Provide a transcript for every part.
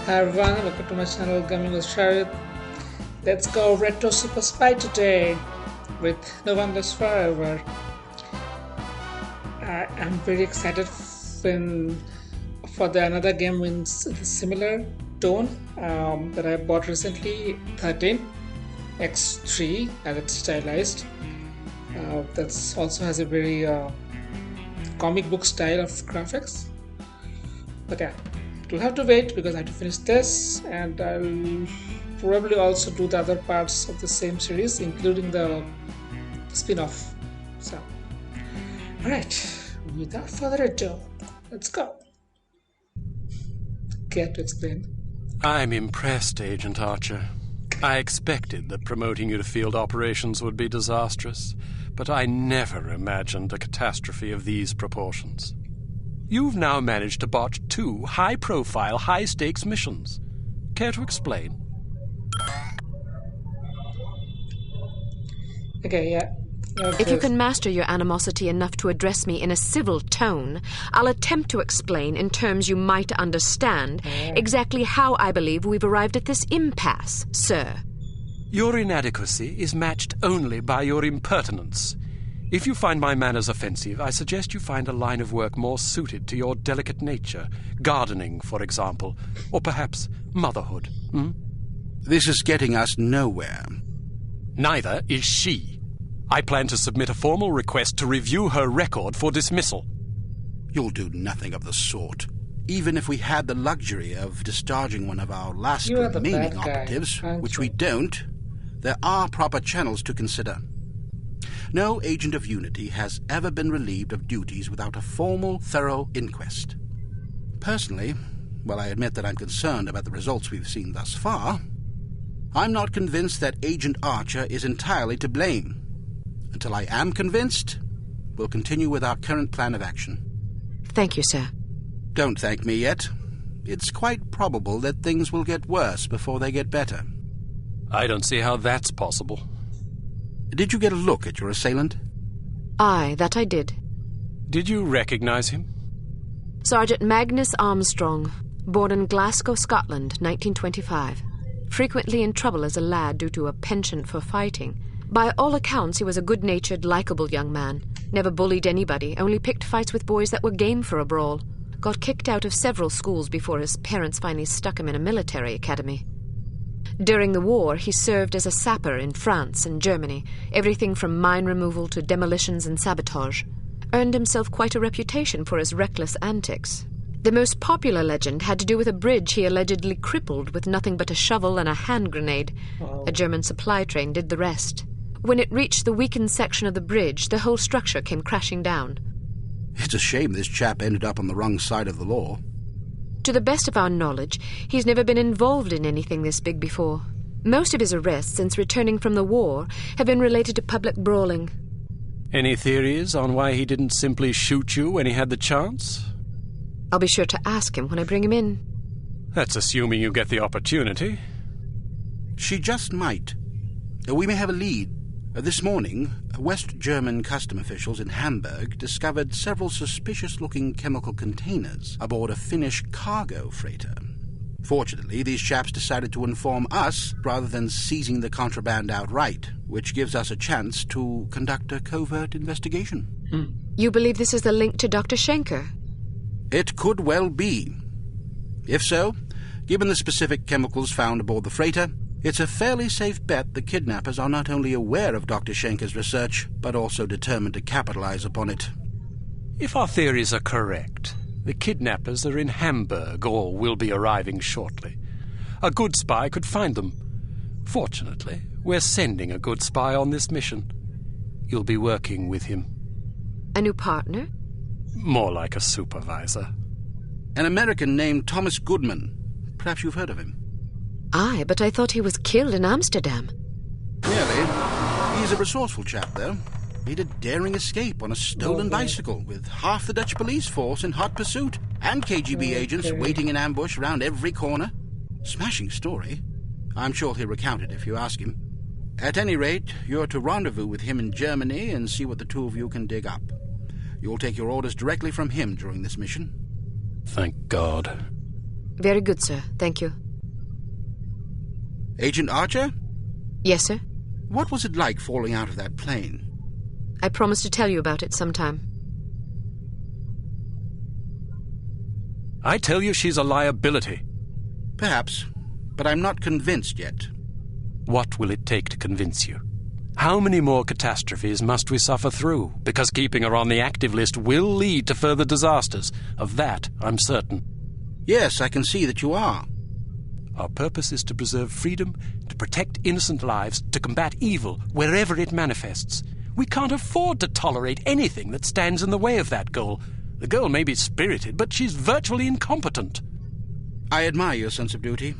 Hi everyone, welcome to my channel Gaming with Sharit. Let's go Retro Super Spy today with No One Lives Forever. I am very excited for another game in similar tone that I bought recently, 13X3, and it's stylized. That also has a very comic book style of graphics. But yeah, you'll have to wait because I have to finish this, and I'll probably also do the other parts of the same series, including the spin-off. So, alright, without further ado, let's go. Care to explain? I'm impressed, Agent Archer. I expected that promoting you to field operations would be disastrous, but I never imagined a catastrophe of these proportions. You've now managed to botch 2 high-profile, high-stakes missions. Care to explain? Okay, yeah. If you can master your animosity enough to address me in a civil tone, I'll attempt to explain in terms you might understand exactly how I believe we've arrived at this impasse, sir. Your inadequacy is matched only by your impertinence. If you find my manners offensive, I suggest you find a line of work more suited to your delicate nature. Gardening, for example, or perhaps motherhood. This is getting us nowhere. Neither is she. I plan to submit a formal request to review her record for dismissal. You'll do nothing of the sort. Even if we had the luxury of discharging one of our last remaining operatives, which we don't, there are proper channels to consider. No agent of Unity has ever been relieved of duties without a formal, thorough inquest. Personally, while I admit that I'm concerned about the results we've seen thus far, I'm not convinced that Agent Archer is entirely to blame. Until I am convinced, we'll continue with our current plan of action. Thank you, sir. Don't thank me yet. It's quite probable that things will get worse before they get better. I don't see how that's possible. Did you get a look at your assailant? Aye, that I did. Did you recognize him? Sergeant Magnus Armstrong, born in Glasgow, Scotland, 1925. Frequently in trouble as a lad due to a penchant for fighting. By all accounts, he was a good-natured, likable young man. Never bullied anybody, only picked fights with boys that were game for a brawl. Got kicked out of several schools before his parents finally stuck him in a military academy. During the war, he served as a sapper in France and Germany, everything from mine removal to demolitions and sabotage. Earned himself quite a reputation for his reckless antics. The most popular legend had to do with a bridge he allegedly crippled with nothing but a shovel and a hand grenade. A German supply train did the rest. When it reached the weakened section of the bridge, the whole structure came crashing down. It's a shame this chap ended up on the wrong side of the law. To the best of our knowledge, he's never been involved in anything this big before. Most of his arrests since returning from the war have been related to public brawling. Any theories on why he didn't simply shoot you when he had the chance? I'll be sure to ask him when I bring him in. That's assuming you get the opportunity. She just might. We may have a lead. This morning, West German custom officials in Hamburg discovered several suspicious-looking chemical containers aboard a Finnish cargo freighter. Fortunately, these chaps decided to inform us rather than seizing the contraband outright, which gives us a chance to conduct a covert investigation. You believe this is the link to Dr. Schenker? It could well be. If so, given the specific chemicals found aboard the freighter, it's a fairly safe bet the kidnappers are not only aware of Dr. Schenker's research, but also determined to capitalize upon it. If our theories are correct, the kidnappers are in Hamburg or will be arriving shortly. A good spy could find them. Fortunately, we're sending a good spy on this mission. You'll be working with him. A new partner? More like a supervisor. An American named Tom Goodman. Perhaps you've heard of him. Aye, but I thought he was killed in Amsterdam. Really? He's a resourceful chap, though. Made a daring escape on a stolen bicycle with half the Dutch police force in hot pursuit and KGB agents waiting in ambush around every corner. Smashing story. I'm sure he'll recount it if you ask him. At any rate, you're to rendezvous with him in Germany and see what the two of you can dig up. You'll take your orders directly from him during this mission. Thank God. Very good, sir. Thank you. Agent Archer? Yes, sir? What was it like falling out of that plane? I promised to tell you about it sometime. I tell you she's a liability. Perhaps, but I'm not convinced yet. What will it take to convince you? How many more catastrophes must we suffer through? Because keeping her on the active list will lead to further disasters. Of that, I'm certain. Yes, I can see that you are. Our purpose is to preserve freedom, to protect innocent lives, to combat evil wherever it manifests. We can't afford to tolerate anything that stands in the way of that goal. The girl may be spirited, but she's virtually incompetent. I admire your sense of duty,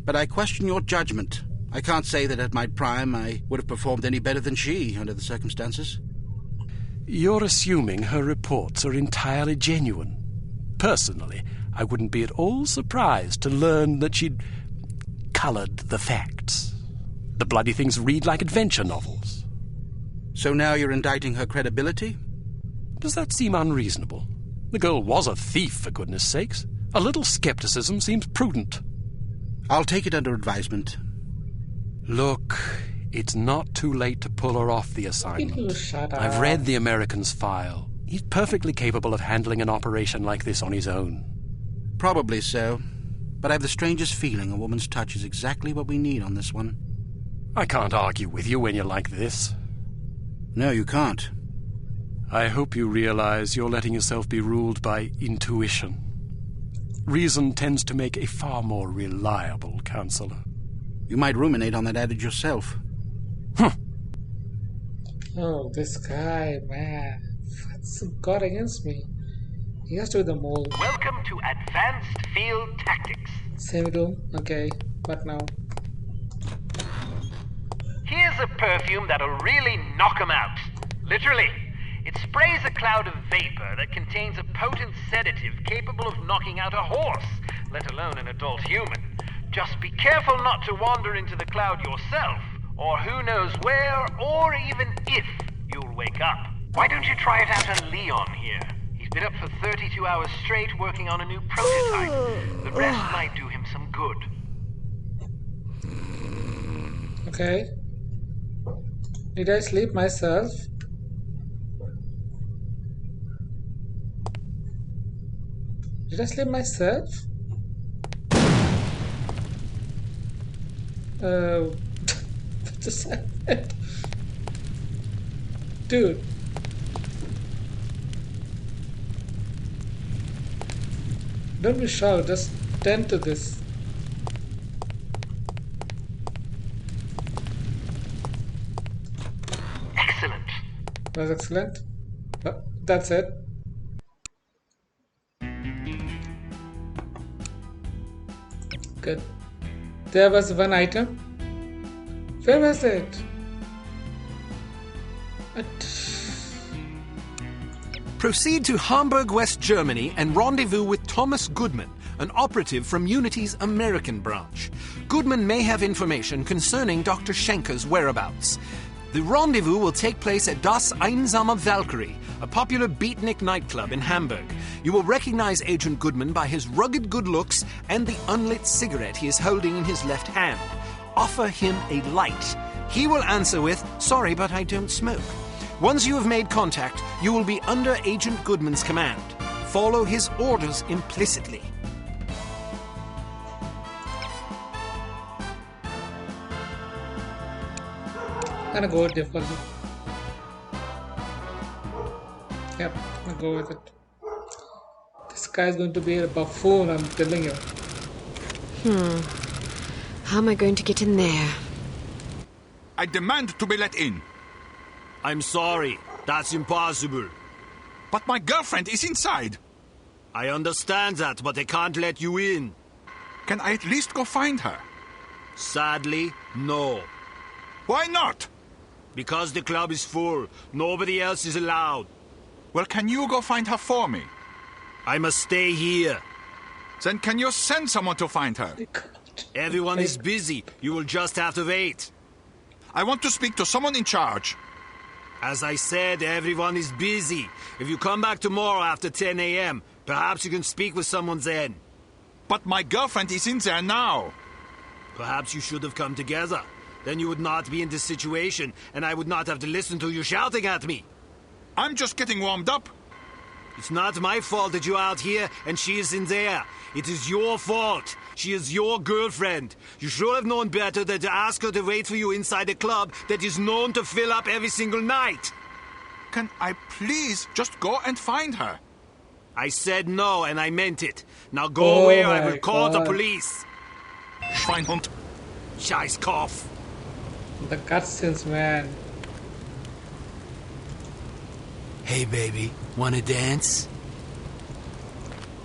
but I question your judgment. I can't say that at my prime I would have performed any better than she under the circumstances. You're assuming her reports are entirely genuine. Personally, I wouldn't be at all surprised to learn that she'd coloured the facts. The bloody things read like adventure novels. So now you're indicting her credibility? Does that seem unreasonable? The girl was a thief, for goodness sakes. A little skepticism seems prudent. I'll take it under advisement. Look, it's not too late to pull her off the assignment. Shut up. I've read the American's file. He's perfectly capable of handling an operation like this on his own. Probably so, but I have the strangest feeling a woman's touch is exactly what we need on this one. I can't argue with you when you're like this. No, you can't. I hope you realize you're letting yourself be ruled by intuition. Reason tends to make a far more reliable counselor. You might ruminate on that adage yourself. Oh, this guy, man. What's got against me? He has to be the mole. Welcome to Advanced Field Tactics. Semi-doom? Okay, what now? Here's a perfume that'll really knock 'em out. Literally. It sprays a cloud of vapor that contains a potent sedative capable of knocking out a horse, let alone an adult human. Just be careful not to wander into the cloud yourself, or who knows where, or even if you'll wake up. Why don't you try it out on Leon here? He's been up for 32 hours straight working on a new prototype. The rest might do him some good. Okay. Did I sleep myself? Did I sleep myself? What just happened? Dude. Don't be shocked, just tend to this. Excellent. Was excellent. That's it. Good. There was one item. Where was it? Proceed to Hamburg, West Germany, and rendezvous with Thomas Goodman, an operative from Unity's American branch. Goodman may have information concerning Dr. Schenker's whereabouts. The rendezvous will take place at Das Einsame Valkyrie, a popular beatnik nightclub in Hamburg. You will recognize Agent Goodman by his rugged good looks and the unlit cigarette he is holding in his left hand. Offer him a light. He will answer with, "Sorry, but I don't smoke." Once you have made contact, you will be under Agent Goodman's command. Follow his orders implicitly. I'm gonna go with difficulty. Yep, I'm gonna go with it. This guy's going to be a buffoon, I'm telling you. How am I going to get in there? I demand to be let in. I'm sorry, that's impossible. But my girlfriend is inside. I understand that, but I can't let you in. Can I at least go find her? Sadly, no. Why not? Because the club is full. Nobody else is allowed. Well, can you go find her for me? I must stay here. Then can you send someone to find her? Everyone is busy. You will just have to wait. I want to speak to someone in charge. As I said, everyone is busy. If you come back tomorrow after 10 a.m., perhaps you can speak with someone then. But my girlfriend is in there now. Perhaps you should have come together. Then you would not be in this situation, and I would not have to listen to you shouting at me. I'm just getting warmed up. It's not my fault that you're out here and she is in there. It is your fault. She is your girlfriend. You should have known better than to ask her to wait for you inside a club that is known to fill up every single night. Can I please just go and find her? I said no, and I meant it. Now go away or I will call the police. Schweinhund. Scheißkopf. The cutscenes, man. Hey, baby, wanna dance?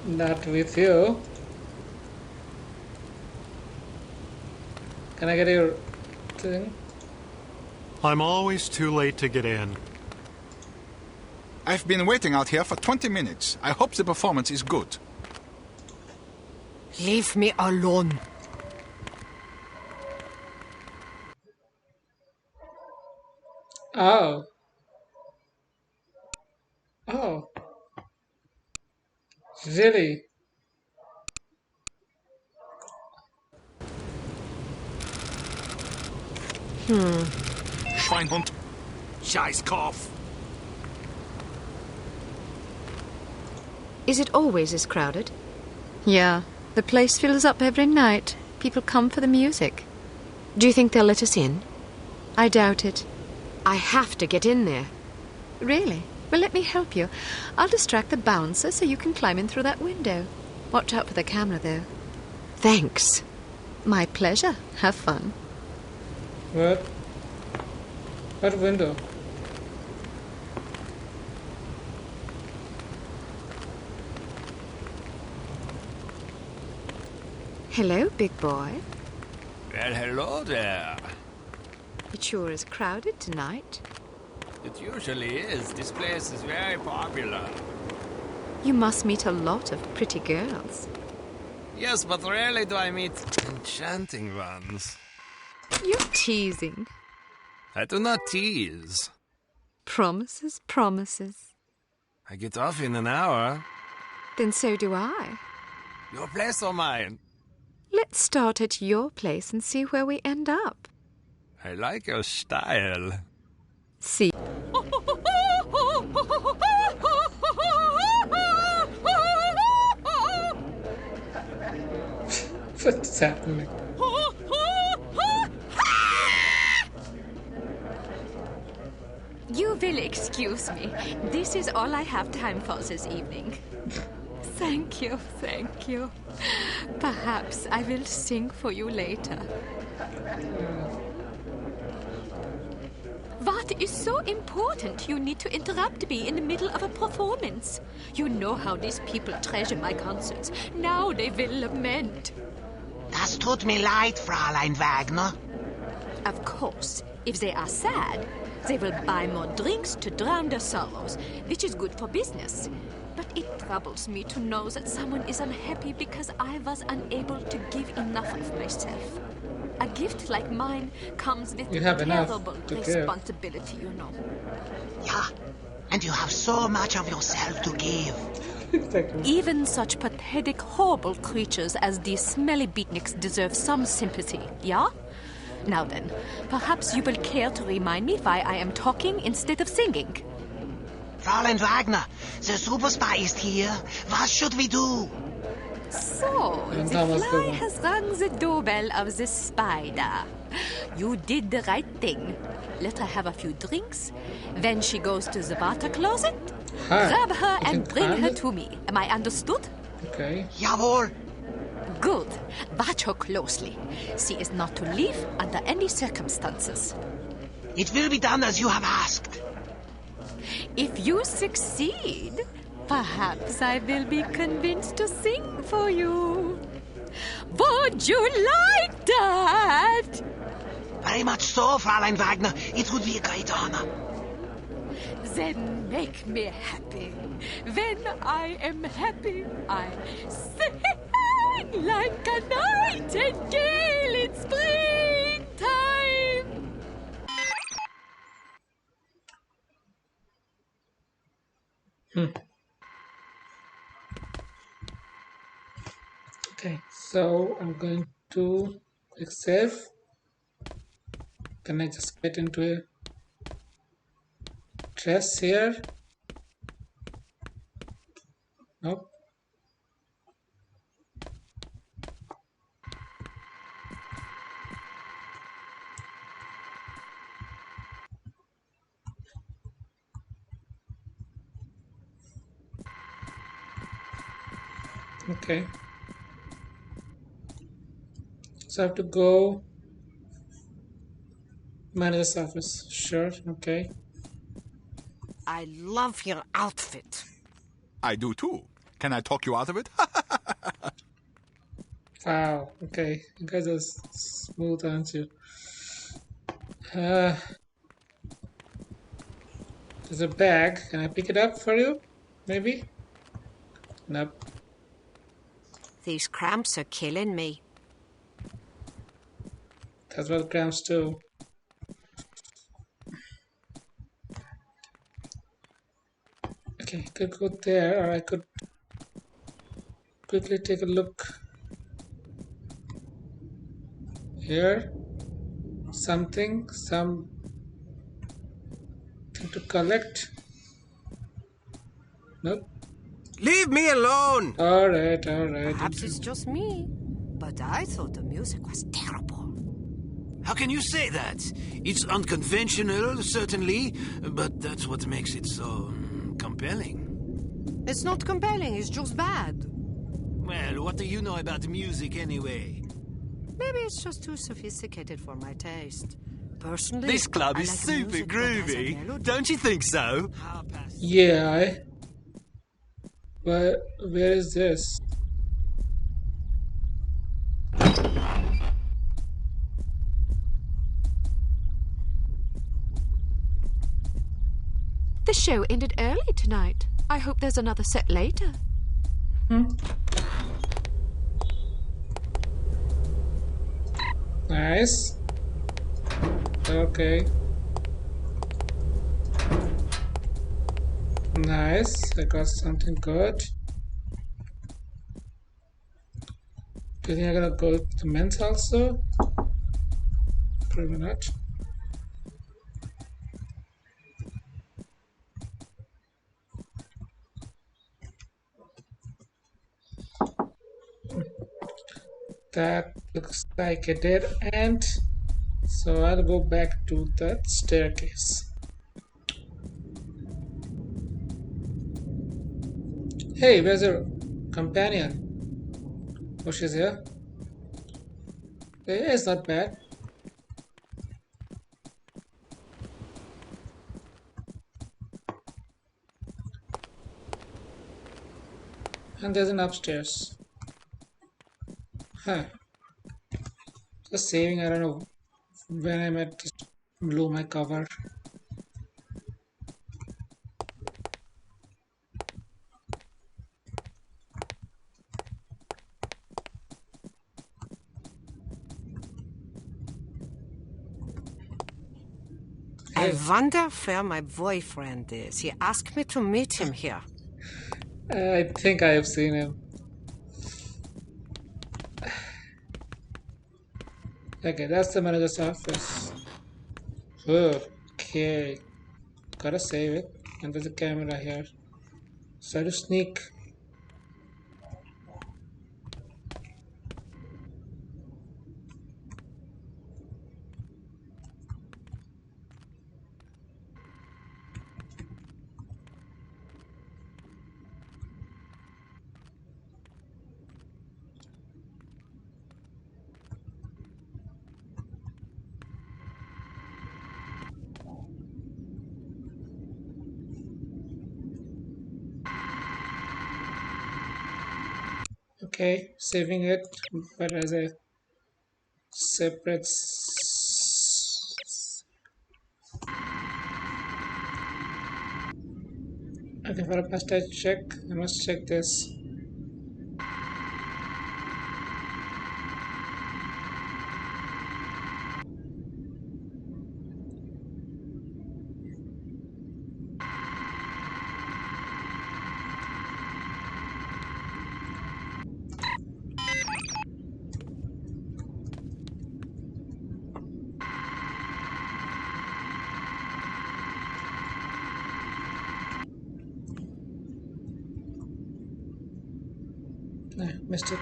Not with you. Can I get your thing? I'm always too late to get in. I've been waiting out here for 20 minutes. I hope the performance is good. Leave me alone. Oh. Oh. Really? Schweinhund. Scheißkopf. Is it always as crowded? Yeah, the place fills up every night. People come for the music. Do you think they'll let us in? I doubt it. I have to get in there. Really? Well, let me help you. I'll distract the bouncer so you can climb in through that window. Watch out for the camera, though. Thanks. My pleasure. Have fun. What? What window? Hello, big boy. Well, hello there. It sure is crowded tonight. It usually is. This place is very popular. You must meet a lot of pretty girls. Yes, but rarely do I meet enchanting ones. You're teasing. I do not tease. Promises, promises. I get off in an hour. Then so do I. Your place or mine? Let's start at your place and see where we end up. I like your style. See. What's happening? You will excuse me. This is all I have time for this evening. Thank you, thank you. Perhaps I will sing for you later. What is so important you need to interrupt me in the middle of a performance? You know how these people treasure my concerts. Now they will lament. Das tut mir leid, Fräulein Wagner. Of course, if they are sad, they will buy more drinks to drown their sorrows, which is good for business. But it troubles me to know that someone is unhappy because I was unable to give enough of myself. A gift like mine comes with terrible responsibility, you know. Yeah, and you have so much of yourself to give. Even such pathetic, horrible creatures as these smelly beatniks deserve some sympathy, yeah? Now then, perhaps you will care to remind me why I am talking instead of singing. Fräulein Wagner, the superspy is here. What should we do? So, the fly has rung the doorbell of the spider. You did the right thing. Let her have a few drinks. When she goes to the water closet, grab her and bring her to me. Am I understood? Okay. Jawohl. Good. Watch her closely. She is not to leave under any circumstances. It will be done as you have asked. If you succeed, perhaps I will be convinced to sing for you. Would you like that? Very much so, Fräulein Wagner. It would be a great honor. Then make me happy. When I am happy, I sing like a nightingale in springtime. Okay. So I'm going to click save. Can I just get into a dress here? Nope. Okay. So I have to go manager's office. Sure. Okay. I love your outfit. I do too. Can I talk you out of it? Wow. Okay. You guys are smooth, aren't you? There's a bag. Can I pick it up for you? Maybe? Nope. These cramps are killing me. That's what cramps do. Okay, I could go there, or I could quickly take a look here. Something to collect. Nope. Leave me alone! Alright. Perhaps it's just me, but I thought the music was terrible. How can you say that? It's unconventional, certainly, but that's what makes it so compelling. It's not compelling, it's just bad. Well, what do you know about music anyway? Maybe it's just too sophisticated for my taste. Personally, This club I is like super music that has a groovy. melody. Don't you think so? Yeah. Where is this? The show ended early tonight. I hope there's another set later. Nice. Okay. Nice. I got something good. Do you think I'm gonna go to the men's also? Probably not. That looks like a dead end. So I'll go back to that staircase. Hey, where's your companion? Oh, she's here. Yeah, it's not bad. And there's an upstairs. Huh. Just saving, I don't know when I might just blew my cover. I wonder where my boyfriend is. He asked me to meet him here. I think I have seen him. Okay, that's the manager's office. Okay. Gotta save it. And there's a camera here. So I have to sneak. Okay, saving it, but as a separate. Okay, for a past I check, I must check this. Missed it.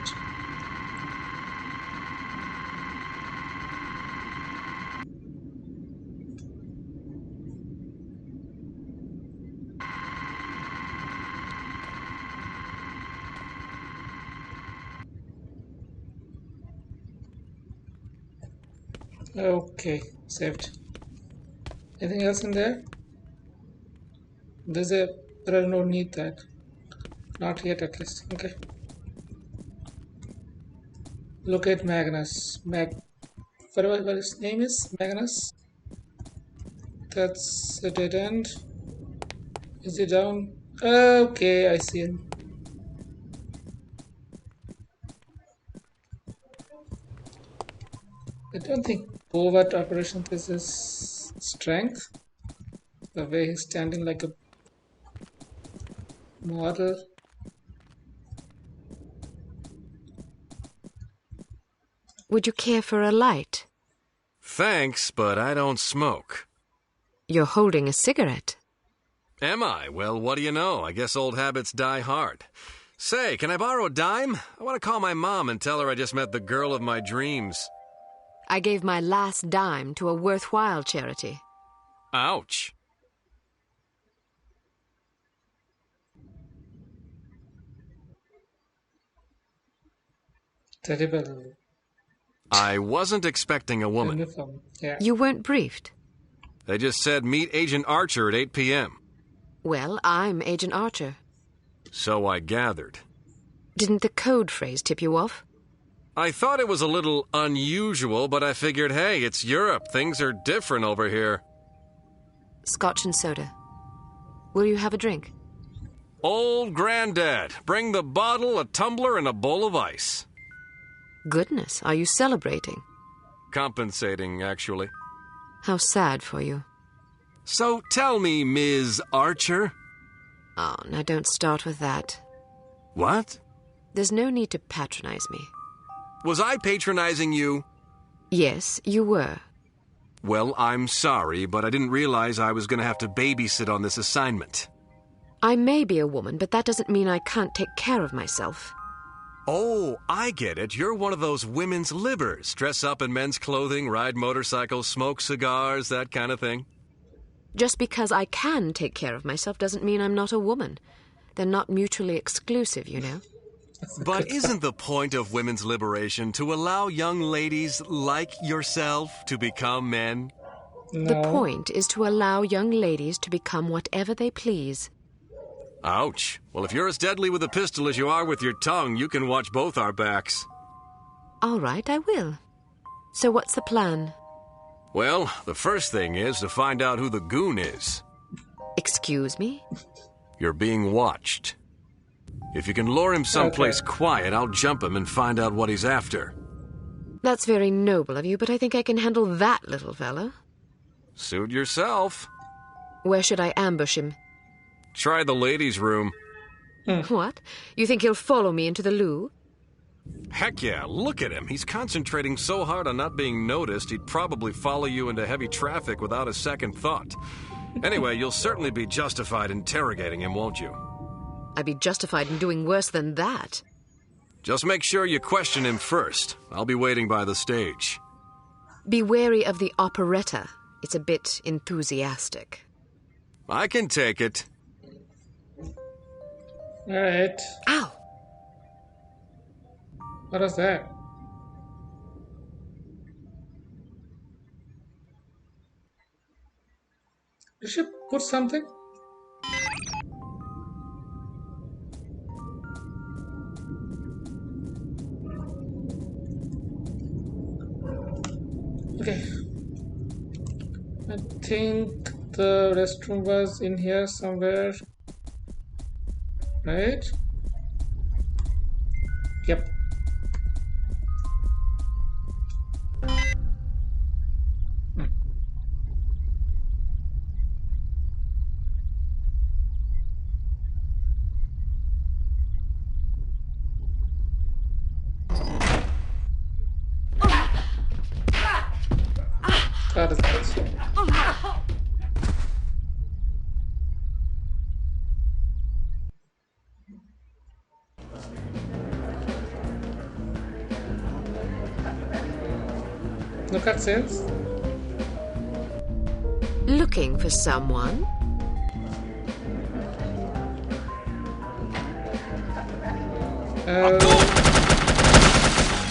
Okay, saved. Anything else in there? There's a, but I don't need that. Not yet, at least. Okay. Locate Magnus. Whatever his name is, Magnus. That's a dead end. Is he down? Okay, I see him. I don't think covert operation is his strength. The way he's standing like a model. Would you care for a light? Thanks, but I don't smoke. You're holding a cigarette. Am I? Well, what do you know? I guess old habits die hard. Say, can I borrow a dime? I want to call my mom and tell her I just met the girl of my dreams. I gave my last dime to a worthwhile charity. Ouch. Terrible. I wasn't expecting a woman. Yeah. You weren't briefed. They just said meet Agent Archer at 8 p.m. Well, I'm Agent Archer. So I gathered. Didn't the code phrase tip you off? I thought it was a little unusual, but I figured, hey, it's Europe. Things are different over here. Scotch and soda. Will you have a drink? Old Granddad. Bring the bottle, a tumbler, and a bowl of ice. Goodness, are you celebrating? Compensating, actually. How sad for you. So tell me, Ms. Archer. Oh, now don't start with that. What? There's no need to patronize me. Was I patronizing you? Yes, you were. Well, I'm sorry, but I didn't realize I was going to have to babysit on this assignment. I may be a woman, but that doesn't mean I can't take care of myself. Oh, I get it. You're one of those women's libbers. Dress up in men's clothing, ride motorcycles, smoke cigars, that kind of thing. Just because I can take care of myself doesn't mean I'm not a woman. They're not mutually exclusive, you know. But isn't the point of women's liberation to allow young ladies like yourself to become men? No. The point is to allow young ladies to become whatever they please. Ouch. Well, if you're as deadly with a pistol as you are with your tongue, you can watch both our backs. All right, I will. So what's the plan? Well, the first thing is to find out who the goon is. Excuse me? You're being watched. If you can lure him someplace quiet, I'll jump him and find out what he's after. That's very noble of you, but I think I can handle that little fella. Suit yourself. Where should I ambush him? Try the ladies' room. What? You think he'll follow me into the loo? Heck yeah, look at him. He's concentrating so hard on not being noticed, he'd probably follow you into heavy traffic without a second thought. Anyway, you'll certainly be justified interrogating him, won't you? I'd be justified in doing worse than that. Just make sure you question him first. I'll be waiting by the stage. Be wary of the operetta. It's a bit enthusiastic. I can take it. All right. Ow! What was that? Did she put something? Okay. I think the restroom was in here somewhere. Right? Yep. That is nice. No cutscenes. Looking for someone?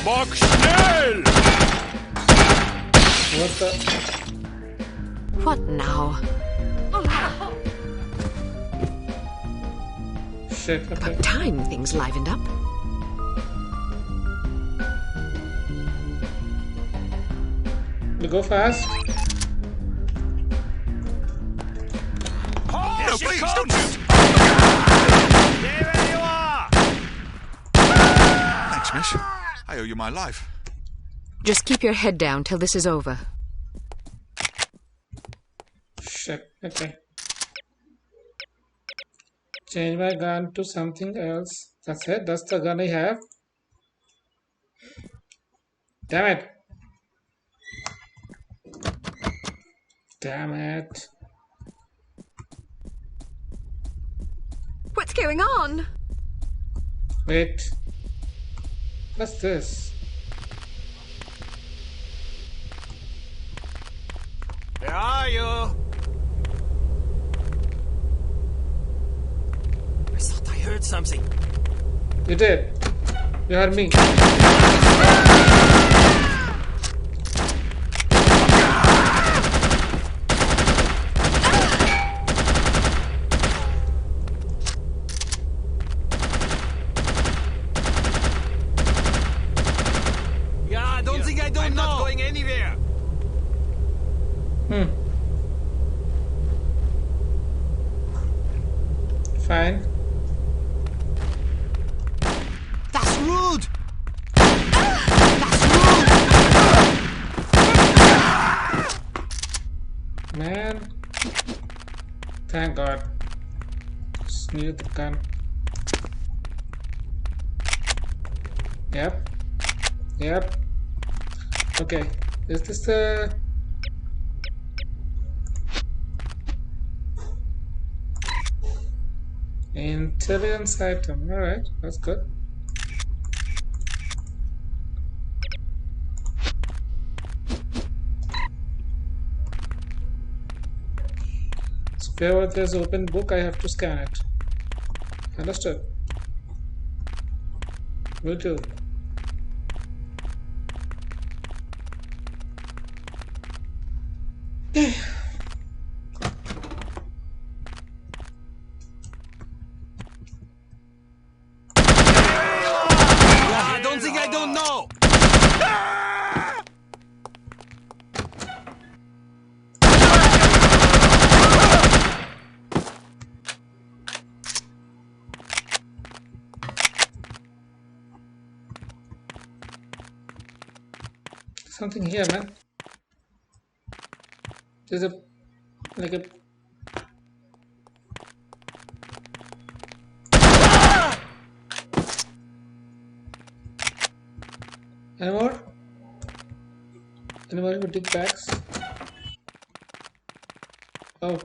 Mach schnell! What the? What now? Shit, okay. About time things livened up. You go fast. Oh, no, please, don't shoot! There you are! Thanks, miss. I owe you my life. Just keep your head down till this is over. Shit, okay. Change my gun to something else. That's it. That's the gun I have. Damn it. Damn it. What's going on? Wait. What's this? Where are you? I thought I heard something. You did. You heard me. Yeah, I don't think I don't know. I'm not going anywhere. Fine. That's rude. Man. Thank God. Just needed the gun. Yep. Yep. Okay. Is this the... intelligence item? Alright, that's good. So wherever there's an open book, I have to scan it. Understood? Will do. Okay. I don't think I don't know. Something here, man. There's a... like a... Any more? Anybody with dig bags? Oh.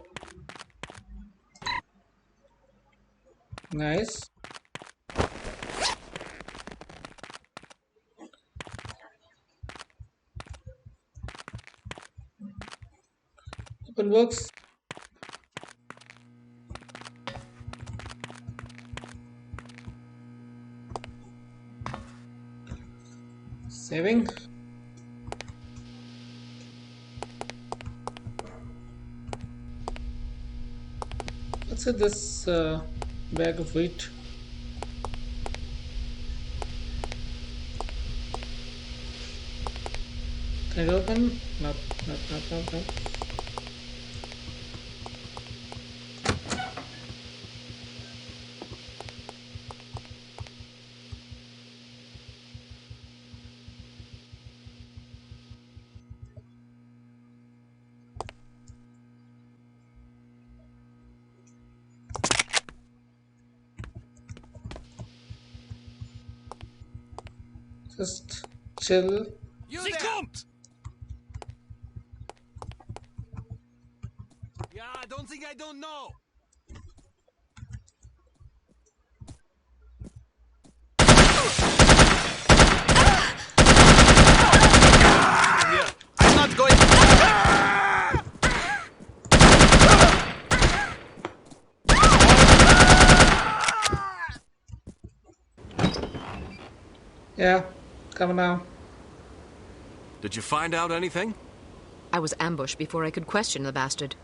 Nice. Open works. Saving. What's in this bag of wheat? Can it open? Nope, nope, nope, nope, nope. Just chill. Sie kommt! Yeah, I don't think I don't know. Yeah, come on now. Did you find out anything? I was ambushed before I could question the bastard.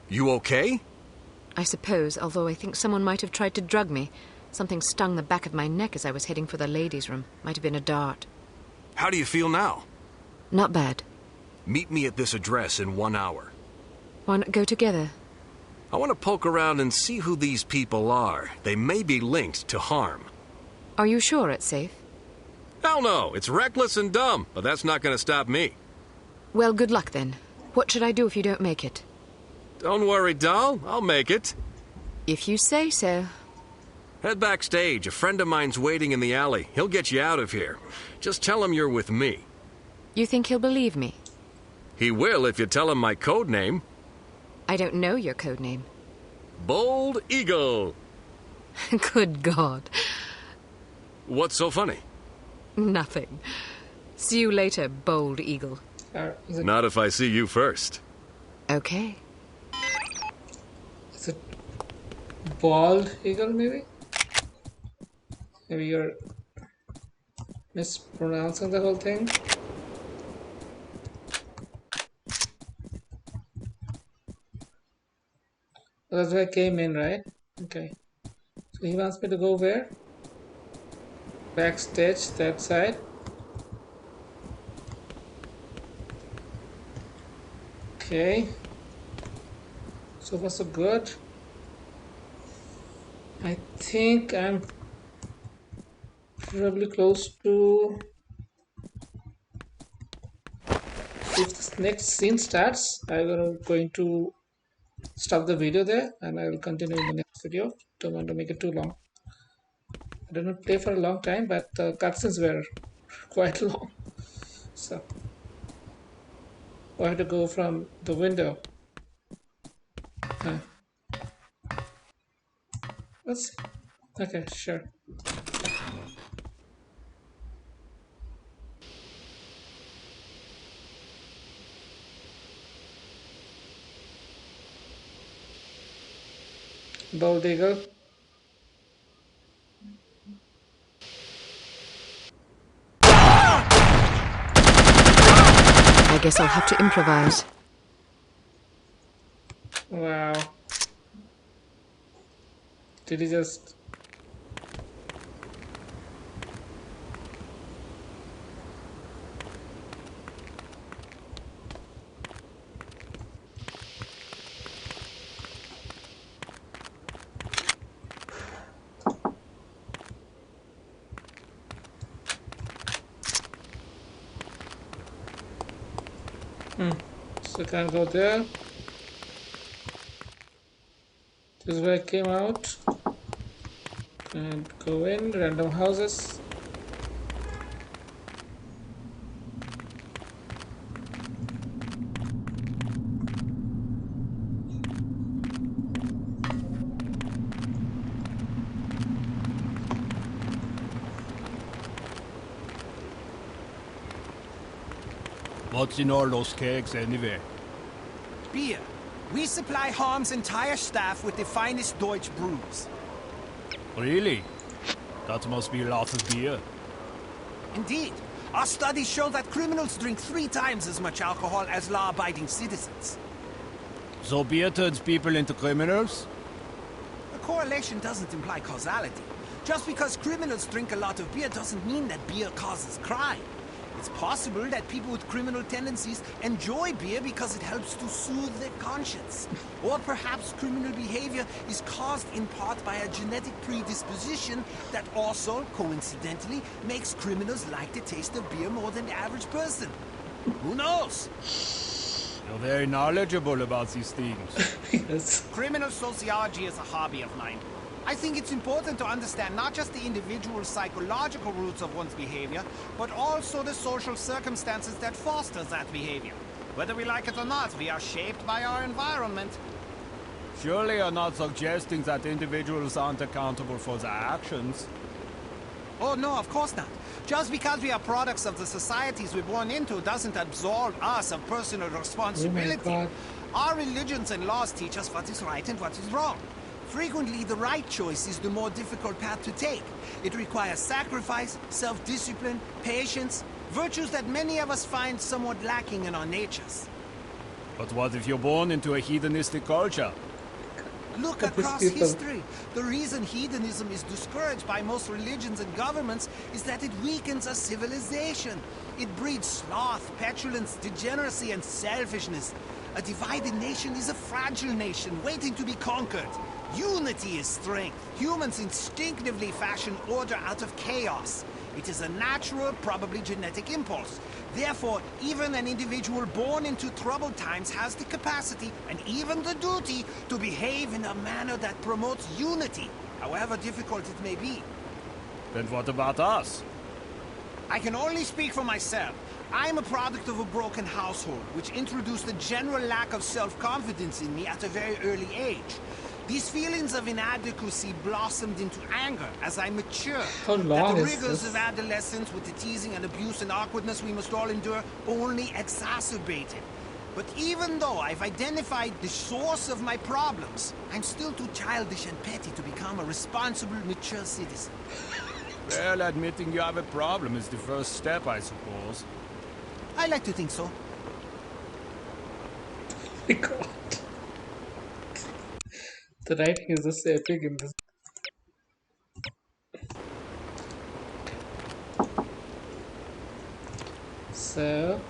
You okay? I suppose, although I think someone might have tried to drug me. Something stung the back of my neck as I was heading for the ladies' room. Might have been a dart. How do you feel now? Not bad. Meet me at this address in 1 hour. Why not go together? I want to poke around and see who these people are. They may be linked to harm. Are you sure it's safe? Hell no, it's reckless and dumb, but that's not going to stop me. Well, good luck then. What should I do if you don't make it? Don't worry, doll. I'll make it. If you say so. Head backstage. A friend of mine's waiting in the alley. He'll get you out of here. Just tell him you're with me. You think he'll believe me? He will if you tell him my code name. I don't know your code name. Bold Eagle. Good God. What's so funny? Nothing. See you later, Bold Eagle. Not if I see you first. Okay. Is it Bald Eagle, maybe? Maybe you're mispronouncing the whole thing. Well, that's where I came in, right? Okay. So he wants me to go where? Backstage, that side. Okay. So far so good. I think I'm probably close to... If this next scene starts, I'm going to stop the video there and I will continue in the next video. Don't want to make it too long. I did not play for a long time, but the cutscenes were quite long. So I have to go from the window. Let's see. Okay, sure. Bold Eagle. I guess I'll have to improvise. Wow. Did he just... So can't go there. This is where I came out. And go in, random houses. What's in all those kegs anyway? Beer. We supply Harm's entire staff with the finest Deutsch brews. Really? That must be a lot of beer. Indeed. Our studies show that criminals drink 3 times as much alcohol as law-abiding citizens. So beer turns people into criminals? A correlation doesn't imply causality. Just because criminals drink a lot of beer doesn't mean that beer causes crime. It's possible that people with criminal tendencies enjoy beer because it helps to soothe their conscience. Or perhaps criminal behavior is caused in part by a genetic predisposition that also, coincidentally, makes criminals like the taste of beer more than the average person. Who knows? You're very knowledgeable about these things. Yes. Criminal sociology is a hobby of mine. I think it's important to understand not just the individual psychological roots of one's behavior, but also the social circumstances that foster that behavior. Whether we like it or not, we are shaped by our environment. Surely you're not suggesting that individuals aren't accountable for their actions. Oh no, of course not. Just because we are products of the societies we're born into doesn't absolve us of personal responsibility. Oh, our religions and laws teach us what is right and what is wrong. Frequently, the right choice is the more difficult path to take. It requires sacrifice, self-discipline, patience, virtues that many of us find somewhat lacking in our natures. But what if you're born into a hedonistic culture? Look across history. The reason hedonism is discouraged by most religions and governments is that it weakens a civilization. It breeds sloth, petulance, degeneracy, and selfishness. A divided nation is a fragile nation waiting to be conquered. Unity is strength. Humans instinctively fashion order out of chaos. It is a natural, probably genetic impulse. Therefore, even an individual born into troubled times has the capacity, and even the duty, to behave in a manner that promotes unity, however difficult it may be. Then what about us? I can only speak for myself. I am a product of a broken household, which introduced a general lack of self-confidence in me at a very early age. These feelings of inadequacy blossomed into anger as I matured. How long the is rigors this? of adolescence, with the teasing and abuse and awkwardness we must all endure, only exacerbated. But even though I've identified the source of my problems, I'm still too childish and petty to become a responsible, mature citizen. Well, admitting you have a problem is the first step, I suppose. I like to think so. My God. The writing is just epic in this. So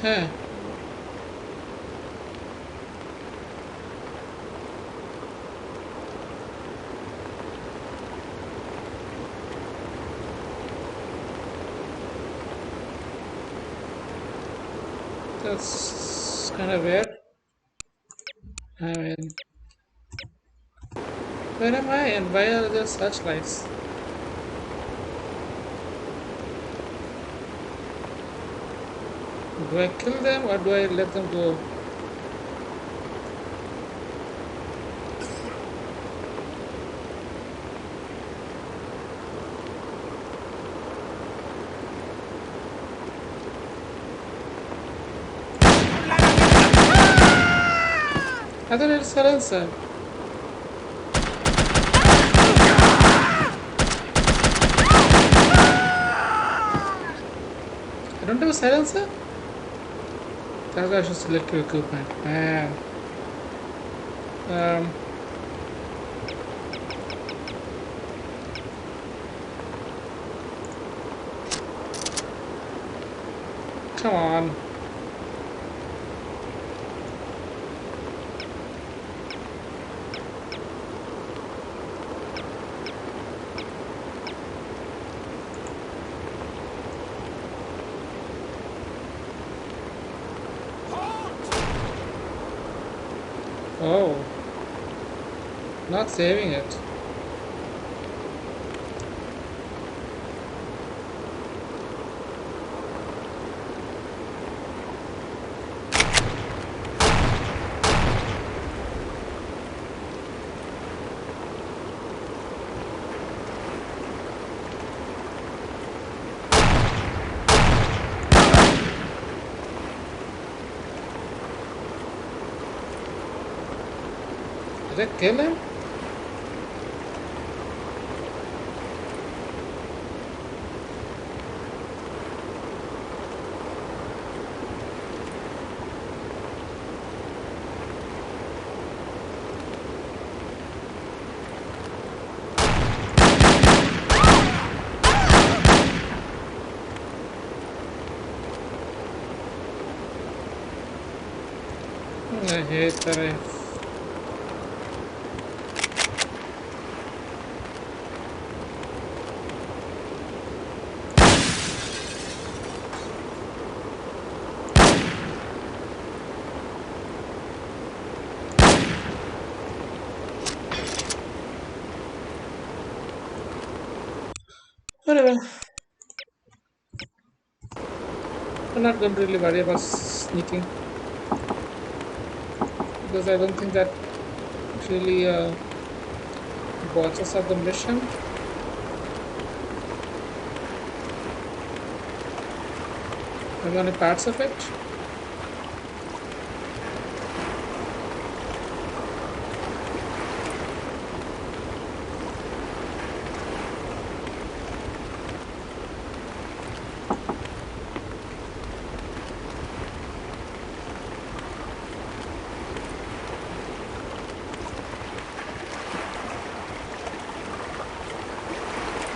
huh. That's kind of weird. I mean, where am I and why are there such lights? Do I kill them or do I let them go? I thought it's silencer. I don't have a silencer? That's why I should select your equipment. Man. Come on. Oh. Not saving it. Did I kill him? I hate that I... Whatever. I'm not going to really worry about sneaking because I don't think that really bosses of the mission. Are there any parts of it?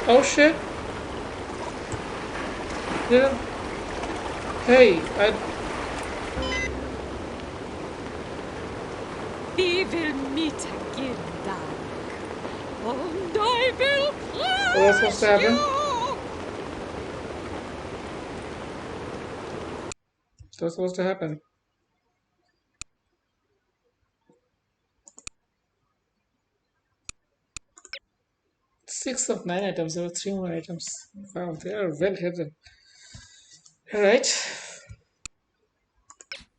Oh shit! Yeah. Hey, We will meet again, darling. And I will crush what's supposed to happen? What's supposed to happen? Six of 9 items. There were 3 more items. Wow, they are well hidden. Alright.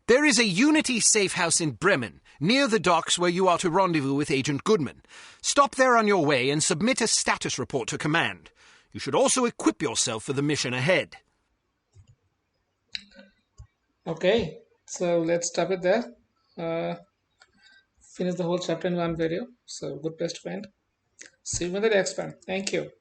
There is a Unity safe house in Bremen, near the docks where you are to rendezvous with Agent Goodman. Stop there on your way and submit a status report to command. You should also equip yourself for the mission ahead. Okay, so let's stop it there. Finish the whole chapter in one video. So good place to end. See you in the next one. Thank you.